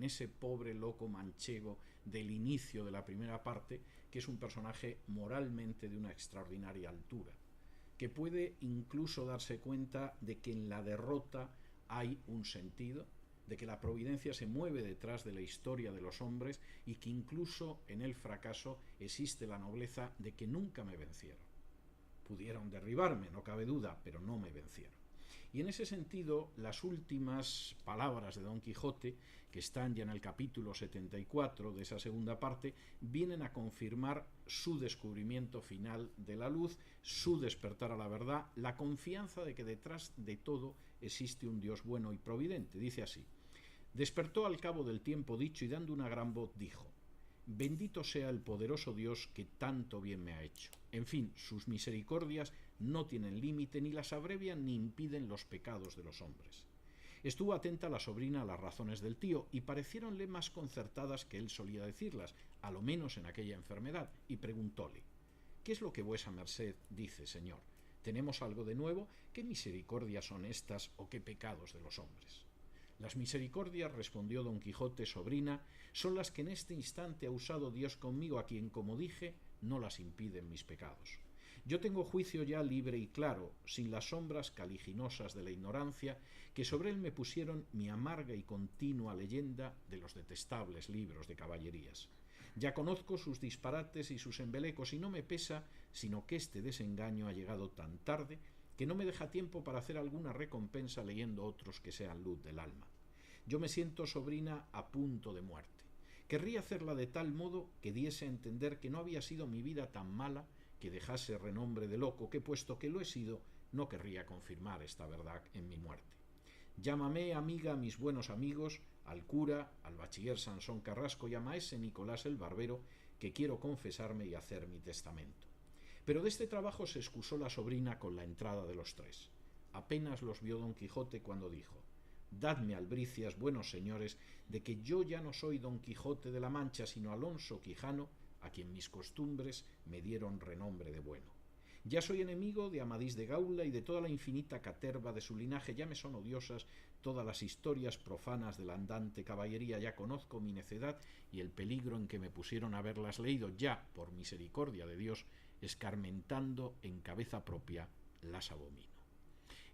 en ese pobre loco manchego del inicio de la primera parte, que es un personaje moralmente de una extraordinaria altura, que puede incluso darse cuenta de que en la derrota hay un sentido, de que la providencia se mueve detrás de la historia de los hombres y que incluso en el fracaso existe la nobleza de que nunca me vencieron. Pudieron derribarme, no cabe duda, pero no me vencieron. Y en ese sentido, las últimas palabras de Don Quijote, que están ya en el capítulo 74 de esa segunda parte, vienen a confirmar su descubrimiento final de la luz, su despertar a la verdad, la confianza de que detrás de todo existe un Dios bueno y providente. Dice así: despertó al cabo del tiempo dicho y dando una gran voz dijo: bendito sea el poderoso Dios que tanto bien me ha hecho. En fin, sus misericordias no tienen límite, ni las abrevian ni impiden los pecados de los hombres. Estuvo atenta la sobrina a las razones del tío, y parecieronle más concertadas que él solía decirlas, a lo menos en aquella enfermedad, y preguntóle: ¿qué es lo que vuesa merced dice, señor? ¿Tenemos algo de nuevo? ¿Qué misericordias son estas o qué pecados de los hombres? Las misericordias, respondió don Quijote, sobrina, son las que en este instante ha usado Dios conmigo, a quien, como dije, no las impiden mis pecados. Yo tengo juicio ya libre y claro, sin las sombras caliginosas de la ignorancia que sobre él me pusieron mi amarga y continua leyenda de los detestables libros de caballerías. Ya conozco sus disparates y sus embelecos, y no me pesa sino que este desengaño ha llegado tan tarde que no me deja tiempo para hacer alguna recompensa leyendo otros que sean luz del alma. Yo me siento, sobrina, a punto de muerte. Querría hacerla de tal modo que diese a entender que no había sido mi vida tan mala que dejase renombre de loco, que puesto que lo he sido, no querría confirmar esta verdad en mi muerte. Llámame, amiga, a mis buenos amigos, al cura, al bachiller Sansón Carrasco y a maese Nicolás el barbero, que quiero confesarme y hacer mi testamento. Pero de este trabajo se excusó la sobrina con la entrada de los tres. Apenas los vio don Quijote cuando dijo: dadme albricias, buenos señores, de que yo ya no soy don Quijote de la Mancha, sino Alonso Quijano, a quien mis costumbres me dieron renombre de bueno. Ya soy enemigo de Amadís de Gaula y de toda la infinita caterva de su linaje. Ya me son odiosas todas las historias profanas de la andante caballería. Ya conozco mi necedad y el peligro en que me pusieron a haberlas leído. Ya, por misericordia de Dios, escarmentando en cabeza propia, las abomino.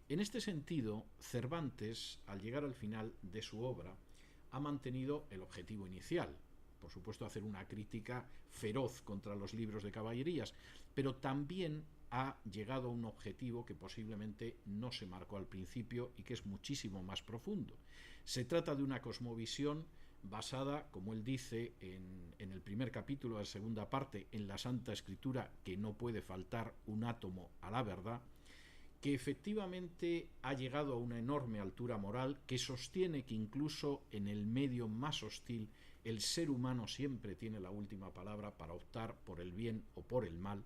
En este sentido, Cervantes, al llegar al final de su obra, ha mantenido el objetivo inicial, por supuesto, hacer una crítica feroz contra los libros de caballerías, pero también ha llegado a un objetivo que posiblemente no se marcó al principio y que es muchísimo más profundo. Se trata de una cosmovisión basada, como él dice en el primer capítulo de la segunda parte, en la Santa Escritura, que no puede faltar un átomo a la verdad, que efectivamente ha llegado a una enorme altura moral, que sostiene que incluso en el medio más hostil el ser humano siempre tiene la última palabra para optar por el bien o por el mal,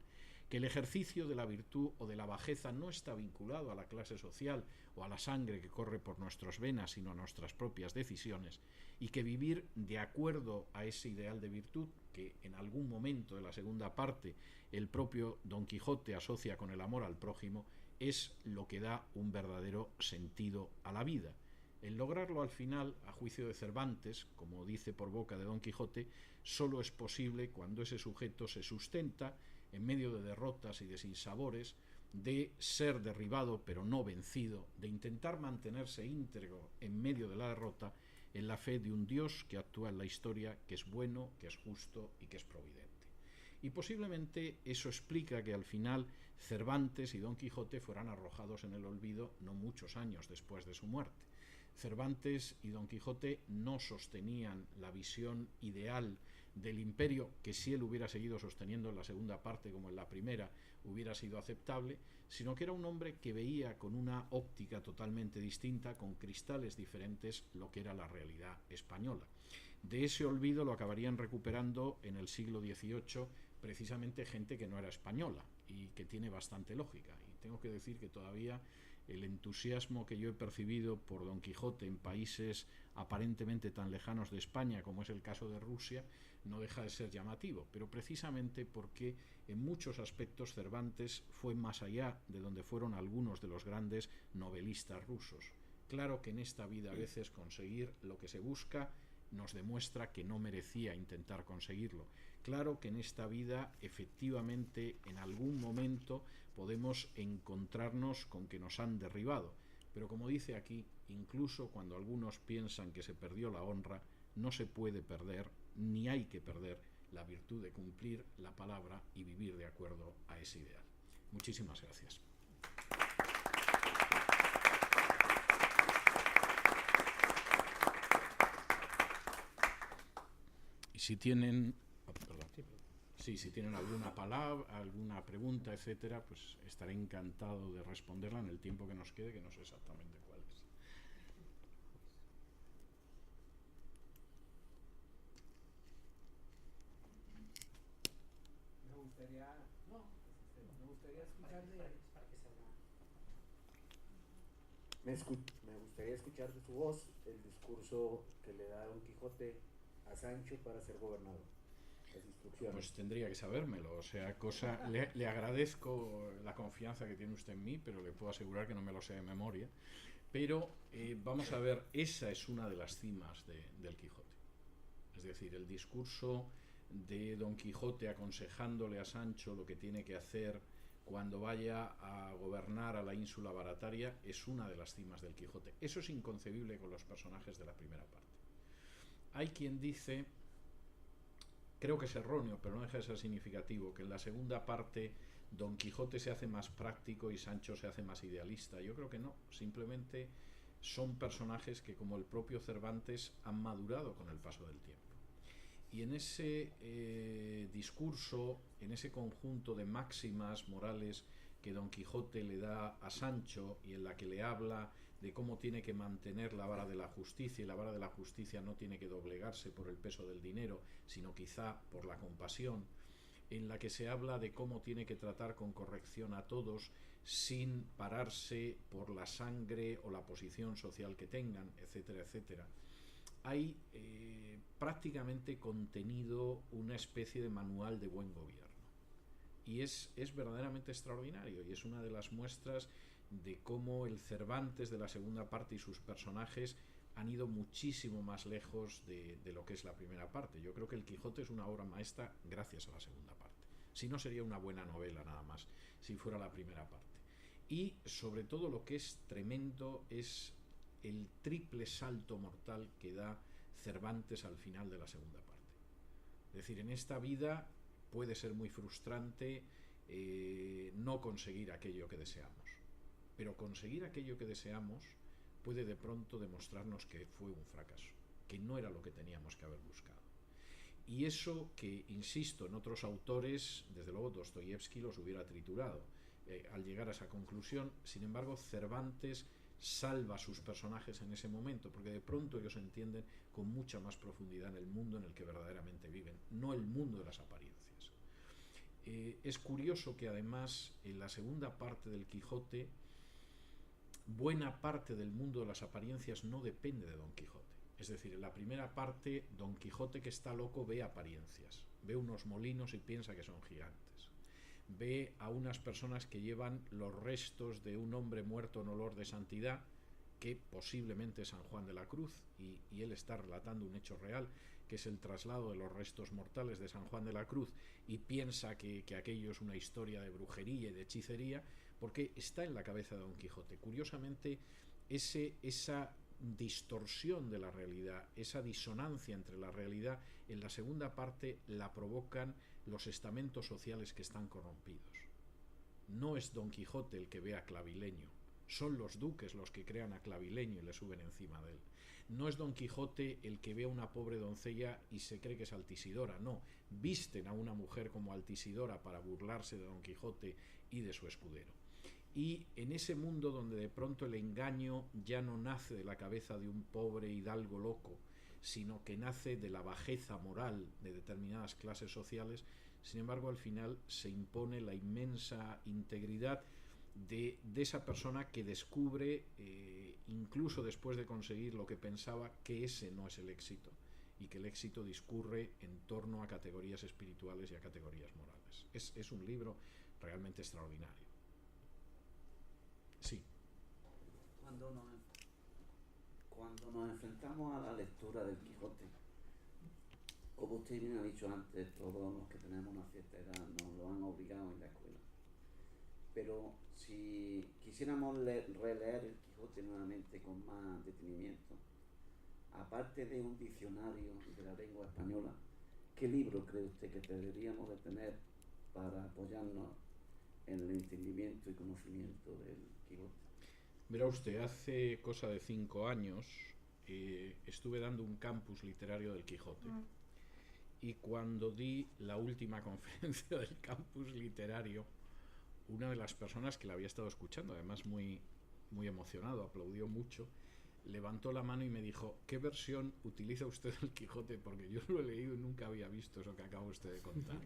que el ejercicio de la virtud o de la bajeza no está vinculado a la clase social o a la sangre que corre por nuestras venas, sino a nuestras propias decisiones, y que vivir de acuerdo a ese ideal de virtud, que en algún momento de la segunda parte el propio Don Quijote asocia con el amor al prójimo, es lo que da un verdadero sentido a la vida. El lograrlo al final, a juicio de Cervantes, como dice por boca de Don Quijote, solo es posible cuando ese sujeto se sustenta en medio de derrotas y de sinsabores, de ser derribado pero no vencido, de intentar mantenerse íntegro en medio de la derrota, en la fe de un Dios que actúa en la historia, que es bueno, que es justo y que es providente. Y posiblemente eso explica que al final Cervantes y Don Quijote fueran arrojados en el olvido no muchos años después de su muerte. Cervantes y Don Quijote no sostenían la visión ideal del imperio, que si él hubiera seguido sosteniendo en la segunda parte como en la primera hubiera sido aceptable, sino que era un hombre que veía con una óptica totalmente distinta, con cristales diferentes, lo que era la realidad española. De ese olvido lo acabarían recuperando en el siglo XVIII precisamente gente que no era española y que tiene bastante lógica. Y tengo que decir que todavía el entusiasmo que yo he percibido por Don Quijote en países aparentemente tan lejanos de España como es el caso de Rusia no deja de ser llamativo, pero precisamente porque en muchos aspectos Cervantes fue más allá de donde fueron algunos de los grandes novelistas rusos. Claro que en esta vida a veces conseguir lo que se busca nos demuestra que no merecía intentar conseguirlo. Claro que en esta vida, efectivamente, en algún momento podemos encontrarnos con que nos han derribado, pero como dice aquí, incluso cuando algunos piensan que se perdió la honra, no se puede perder, ni hay que perder, la virtud de cumplir la palabra y vivir de acuerdo a ese ideal. Muchísimas gracias. Y si tienen, si tienen alguna palabra, alguna pregunta, etcétera, pues estaré encantado de responderla en el tiempo que nos quede, que no sé exactamente cuál es. Me gustaría escuchar de su voz el discurso que le da Don Quijote a Sancho para ser gobernador. Las instrucciones. Pues tendría que sabérmelo, o sea, le agradezco la confianza que tiene usted en mí, pero le puedo asegurar que no me lo sé de memoria. Pero vamos a ver, esa es una de las cimas del Quijote. Es decir, el discurso de Don Quijote aconsejándole a Sancho lo que tiene que hacer cuando vaya a gobernar a la ínsula Barataria es una de las cimas del Quijote. Eso es inconcebible con los personajes de la primera parte. Hay quien dice, creo que es erróneo, pero no deja de ser significativo, que en la segunda parte Don Quijote se hace más práctico y Sancho se hace más idealista. Yo creo que no, simplemente son personajes que, como el propio Cervantes, han madurado con el paso del tiempo. Y en ese discurso, en ese conjunto de máximas morales que Don Quijote le da a Sancho y en la que le habla de cómo tiene que mantener la vara de la justicia, y la vara de la justicia no tiene que doblegarse por el peso del dinero, sino quizá por la compasión, en la que se habla de cómo tiene que tratar con corrección a todos sin pararse por la sangre o la posición social que tengan, etcétera, etcétera. Hay prácticamente contenido una especie de manual de buen gobierno. Y es verdaderamente extraordinario, y es una de las muestras de cómo el Cervantes de la segunda parte y sus personajes han ido muchísimo más lejos de lo que es la primera parte. Yo creo que el Quijote es una obra maestra gracias a la segunda parte. Si no, sería una buena novela nada más, si fuera la primera parte. Y sobre todo lo que es tremendo es el triple salto mortal que da Cervantes al final de la segunda parte. Es decir, en esta vida puede ser muy frustrante no conseguir aquello que deseamos, pero conseguir aquello que deseamos puede de pronto demostrarnos que fue un fracaso, que no era lo que teníamos que haber buscado. Y eso que, insisto, en otros autores, desde luego Dostoyevsky los hubiera triturado al llegar a esa conclusión. Sin embargo, Cervantes salva a sus personajes en ese momento, porque de pronto ellos entienden con mucha más profundidad en el mundo en el que verdaderamente viven, no el mundo de las apariencias. Es curioso que además en la segunda parte del Quijote buena parte del mundo de las apariencias no depende de Don Quijote. Es decir, en la primera parte Don Quijote, que está loco, ve apariencias, ve unos molinos y piensa que son gigantes, ve a unas personas que llevan los restos de un hombre muerto en olor de santidad, que posiblemente es San Juan de la Cruz, y él está relatando un hecho real, que es el traslado de los restos mortales de San Juan de la Cruz, y piensa que aquello es una historia de brujería y de hechicería, porque está en la cabeza de Don Quijote. Curiosamente, esa distorsión de la realidad, esa disonancia entre la realidad, en la segunda parte la provocan los estamentos sociales que están corrompidos. No es Don Quijote el que ve a Clavileño, son los duques los que crean a Clavileño y le suben encima de él. No es Don Quijote el que ve a una pobre doncella y se cree que es Altisidora, no, visten a una mujer como Altisidora para burlarse de Don Quijote y de su escudero. Y en ese mundo donde de pronto el engaño ya no nace de la cabeza de un pobre hidalgo loco, sino que nace de la bajeza moral de determinadas clases sociales, sin embargo al final se impone la inmensa integridad de esa persona que descubre, incluso después de conseguir lo que pensaba, que ese no es el éxito, y que el éxito discurre en torno a categorías espirituales y a categorías morales. Es un libro realmente extraordinario. Sí. Cuando nos enfrentamos a la lectura del Quijote, como usted bien ha dicho antes, todos los que tenemos una cierta edad nos lo han obligado en la escuela. Pero si quisiéramos releer el Quijote nuevamente con más detenimiento, aparte de un diccionario de la lengua española, ¿qué libro cree usted que deberíamos de tener para apoyarnos en el entendimiento y conocimiento del Quijote? Verá usted, hace cosa de 5 años estuve dando un campus literario del Quijote. Y cuando di la última conferencia del campus literario, una de las personas que la había estado escuchando, además muy, muy emocionado, aplaudió mucho, levantó la mano y me dijo: ¿qué versión utiliza usted del Quijote? Porque yo lo he leído y nunca había visto eso que acaba usted de contar.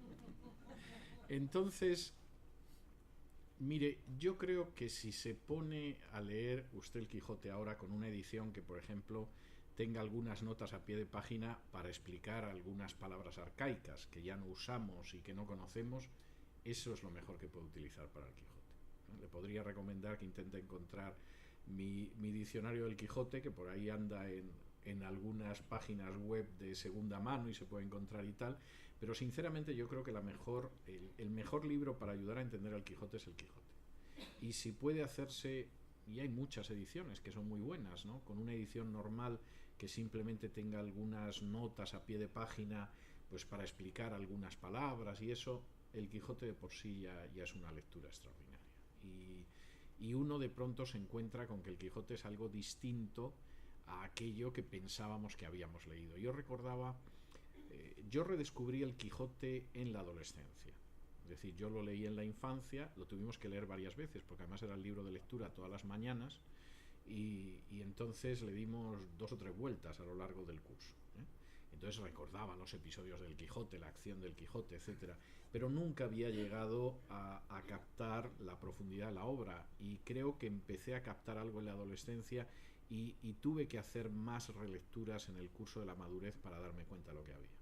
Entonces, mire, yo creo que si se pone a leer usted el Quijote ahora con una edición que, por ejemplo, tenga algunas notas a pie de página para explicar algunas palabras arcaicas que ya no usamos y que no conocemos, eso es lo mejor que puede utilizar para el Quijote, ¿no? Le podría recomendar que intente encontrar mi diccionario del Quijote, que por ahí anda en algunas páginas web de segunda mano y se puede encontrar y tal, pero sinceramente yo creo que el mejor libro para ayudar a entender al Quijote es el Quijote. Y si puede hacerse, y hay muchas ediciones que son muy buenas, ¿no? Con una edición normal que simplemente tenga algunas notas a pie de página, pues para explicar algunas palabras y eso, el Quijote de por sí ya es una lectura extraordinaria. Y uno de pronto se encuentra con que el Quijote es algo distinto a aquello que pensábamos que habíamos leído. Yo redescubrí el Quijote en la adolescencia. Es decir, yo lo leí en la infancia, lo tuvimos que leer varias veces, porque además era el libro de lectura todas las mañanas, y entonces le dimos 2 o 3 vueltas a lo largo del curso, ¿eh? Entonces recordaba los episodios del Quijote, la acción del Quijote, etcétera, pero nunca había llegado a captar la profundidad de la obra, y creo que empecé a captar algo en la adolescencia y tuve que hacer más relecturas en el curso de la madurez para darme cuenta de lo que había.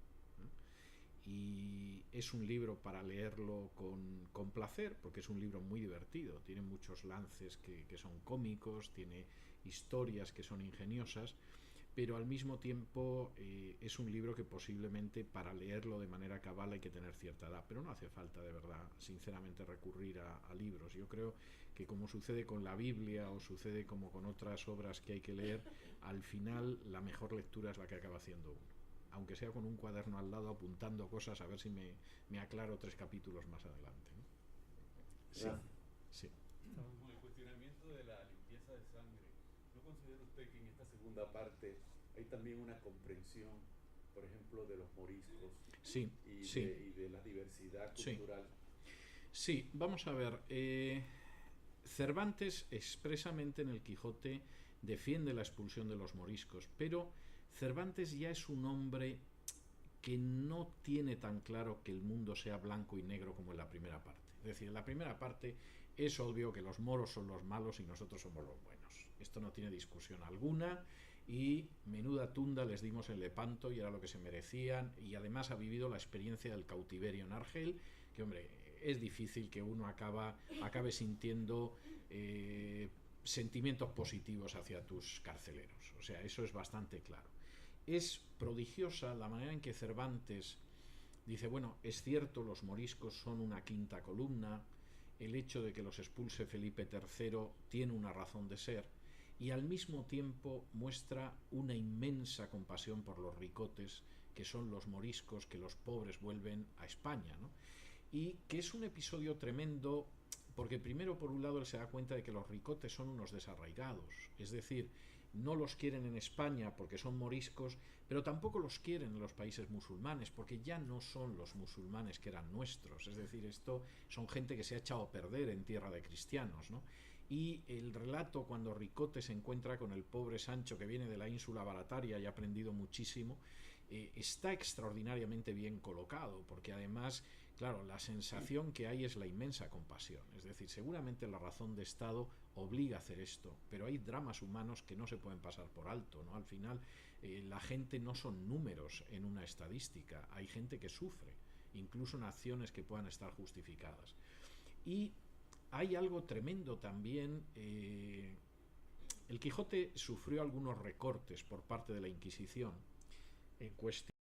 Y es un libro para leerlo con placer, porque es un libro muy divertido, tiene muchos lances que son cómicos, tiene historias que son ingeniosas, pero al mismo tiempo es un libro que posiblemente para leerlo de manera cabal hay que tener cierta edad, pero no hace falta de verdad, sinceramente, recurrir a libros. Yo creo que, como sucede con la Biblia o sucede como con otras obras que hay que leer, al final la mejor lectura es la que acaba haciendo uno, aunque sea con un cuaderno al lado apuntando cosas a ver si me aclaro 3 capítulos más adelante, ¿no? Sí, sí. Con el cuestionamiento de la limpieza de sangre, ¿no considera usted que en esta segunda parte hay también una comprensión, por ejemplo, de los moriscos Sí, y, sí. y de la diversidad cultural? Sí, vamos a ver. Cervantes expresamente en el Quijote defiende la expulsión de los moriscos, pero Cervantes ya es un hombre que no tiene tan claro que el mundo sea blanco y negro como en la primera parte. Es decir, en la primera parte es obvio que los moros son los malos y nosotros somos los buenos. Esto no tiene discusión alguna, y menuda tunda les dimos en Lepanto y era lo que se merecían, y además ha vivido la experiencia del cautiverio en Argel, que, hombre, es difícil que uno acabe sintiendo sentimientos positivos hacia tus carceleros. O sea, eso es bastante claro. Es prodigiosa la manera en que Cervantes dice: bueno, es cierto, los moriscos son una quinta columna, el hecho de que los expulse Felipe III tiene una razón de ser, y al mismo tiempo muestra una inmensa compasión por los ricotes, que son los moriscos que los pobres vuelven a España, ¿no? Y que es un episodio tremendo, porque primero, por un lado, él se da cuenta de que los ricotes son unos desarraigados, es decir, no los quieren en España porque son moriscos, pero tampoco los quieren en los países musulmanes, porque ya no son los musulmanes que eran nuestros. Es decir, esto son gente que se ha echado a perder en tierra de cristianos, ¿no? Y el relato, cuando Ricote se encuentra con el pobre Sancho, que viene de la ínsula Barataria y ha aprendido muchísimo, está extraordinariamente bien colocado, porque además, claro, la sensación que hay es la inmensa compasión. Es decir, seguramente la razón de Estado obliga a hacer esto, pero hay dramas humanos que no se pueden pasar por alto, ¿no? Al final, la gente no son números en una estadística, hay gente que sufre, incluso en acciones que puedan estar justificadas. Y hay algo tremendo también. El Quijote sufrió algunos recortes por parte de la Inquisición en cuestión